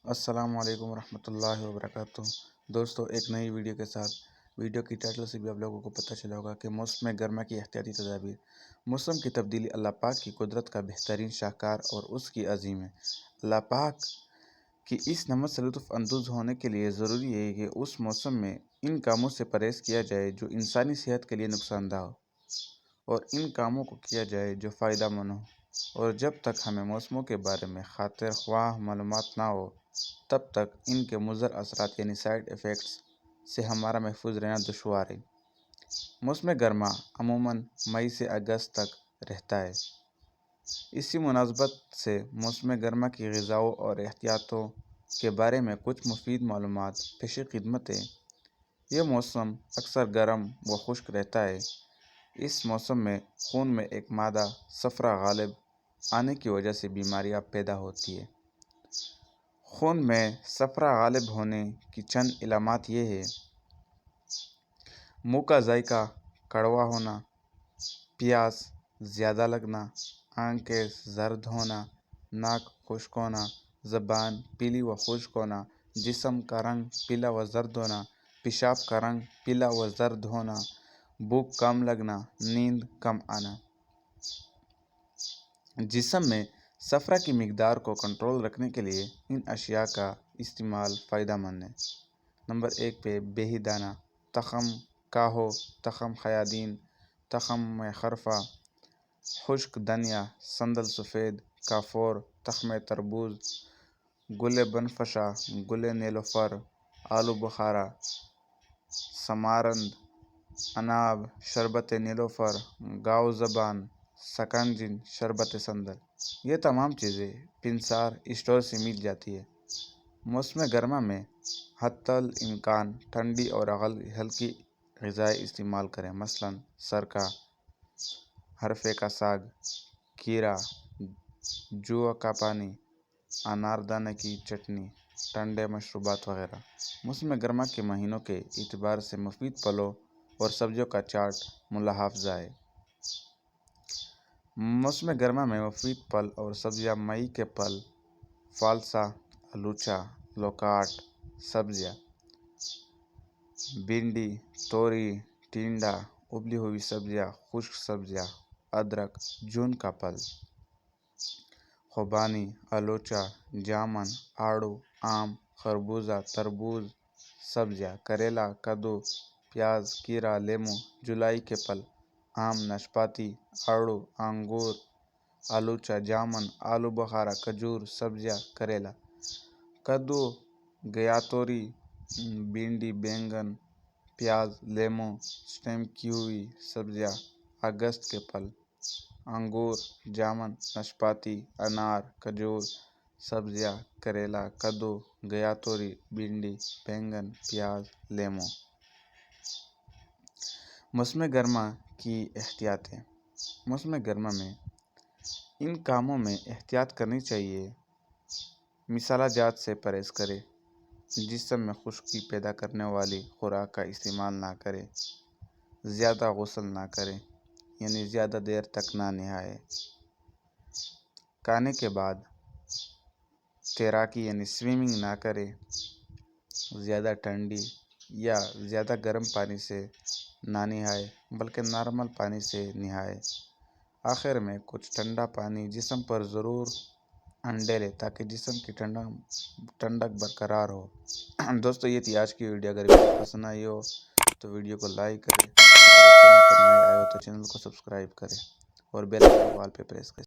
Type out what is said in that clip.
السلام علیکم ورحمۃ اللہ وبرکاتہ۔ دوستو، ایک نئی ویڈیو کے ساتھ۔ ویڈیو کی ٹائٹل سے بھی آپ لوگوں کو پتہ چلا ہوگا کہ موسم گرما کی احتیاطی تدابیر۔ موسم کی تبدیلی اللہ پاک کی قدرت کا بہترین شاہکار اور اس کی عظیم ہے۔ اللہ پاک کی اس نعمت سے لطف اندوز ہونے کے لیے ضروری ہے کہ اس موسم میں ان کاموں سے پرہیز کیا جائے جو انسانی صحت کے لیے نقصان دہ ہو، اور ان کاموں کو کیا جائے جو فائدہ مند ہو۔ اور جب تک ہمیں موسموں کے بارے میں خاطر خواہ معلومات نہ ہو، تب تک ان کے مضر اثرات یعنی سائیڈ ایفیکٹس سے ہمارا محفوظ رہنا دشوار ہے۔ موسم گرما عموماً مئی سے اگست تک رہتا ہے۔ اسی مناسبت سے موسم گرما کی غذاؤں اور احتیاطوں کے بارے میں کچھ مفید معلومات پیش خدمت ہے۔ یہ موسم اکثر گرم و خشک رہتا ہے۔ اس موسم میں خون میں ایک مادہ صفرا غالب آنے کی وجہ سے بیماریاں پیدا ہوتی ہیں۔ خون میں صفرا غالب ہونے کی چند علامات یہ ہیں: منہ کا ذائقہ کڑوا ہونا، پیاس زیادہ لگنا، آنکھیں زرد ہونا، ناک خشک ہونا، زبان پیلی و خشک ہونا، جسم کا رنگ پیلا و زرد ہونا، پیشاب کا رنگ پیلا و زرد ہونا، بھوک کم لگنا، نیند کم آنا۔ جسم میں صفرا کی مقدار کو کنٹرول رکھنے کے لیے ان اشیاء کا استعمال فائدہ مند ہے۔ نمبر 1 پہ بیہی دانہ، تخم کاہو، تخم خیادین، تخم خرفہ، خشک دھنیا، سندل سفید، کافور، تخم تربوز، گل بنفشا، گل نیلوفر، آلو بخارا، سمارند، اناب، شربت نیلوفر، گاؤ زبان، سکنجن، شربت سندل۔ یہ تمام چیزیں پنسار اسٹور سے مل جاتی ہے۔ موسم گرما میں حتی الامکان ٹھنڈی اور ہلکی غذائیں استعمال کریں، مثلاً سرکہ، حرفے کا ساگ، کھیرا، جو کا پانی، اناردانے کی چٹنی، ٹھنڈے مشروبات وغیرہ۔ موسم گرما کے مہینوں کے اعتبار سے مفید پھلوں اور سبزیوں کا چارٹ ملاحظہ ہے۔ موسم گرما میں مفید پھل اور سبزیاں: مئی کے پھل: فالسا، الوچا، لوکاٹ۔ سبزیاں: بھنڈی، توری، ٹینڈا، ابلی ہوئی سبزیاں، خشک سبزیاں۔ ادرک۔ جون کا پھل: خوبانی، الوچا، جامن، آڑو، آم، خربوزہ، تربوز۔ سبزیاں: کریلا، کدو، پیاز، کھیرا، لیموں۔ جولائی کے پھل: آم، ناشپاتی، آڑو، انگور، الوچا، جامن، آلو بخارا، کھجور۔ سبزیاں: کریلا، کدو، گیاتوری، بھنڈی، بینگن، پیاز، لیموں، سٹیم کی ہوئی۔ سبزیاں: اگست کے پھل: انگور، جامن، ناشپاتی، انار، کھجور۔ سبزیاں: کریلا، کدو، گیاتوری، بھنڈی، بینگن، پیاز، لیموں۔ موسم گرما کی احتیاطیں۔ موسم گرما میں ان کاموں میں احتیاط کرنی چاہیے: مسالہ جات سے پرہیز کریں، جسم میں خشکی پیدا کرنے والی خوراک کا استعمال نہ کریں، زیادہ غسل نہ کریں یعنی زیادہ دیر تک نہ نہائیں، کھانے کے بعد تیراکی یعنی سوئمنگ نہ کریں، زیادہ ٹھنڈی یا زیادہ گرم پانی سے نہ نہائیں بلکہ نارمل پانی سے نہائیں۔ آخر میں کچھ ٹھنڈا پانی جسم پر ضرور انڈیلیں تاکہ جسم کی ٹھنڈک برقرار ہو۔ دوستو، یہ تھی آج کی ویڈیو۔ اگر ویڈیو پسند آئی ہو تو ویڈیو کو لائک کریں، اور اگر چینل پر نئے آئے ہو تو چینل کو سبسکرائب کریں اور بیل آئیکن کو آل پہ پریس کریں۔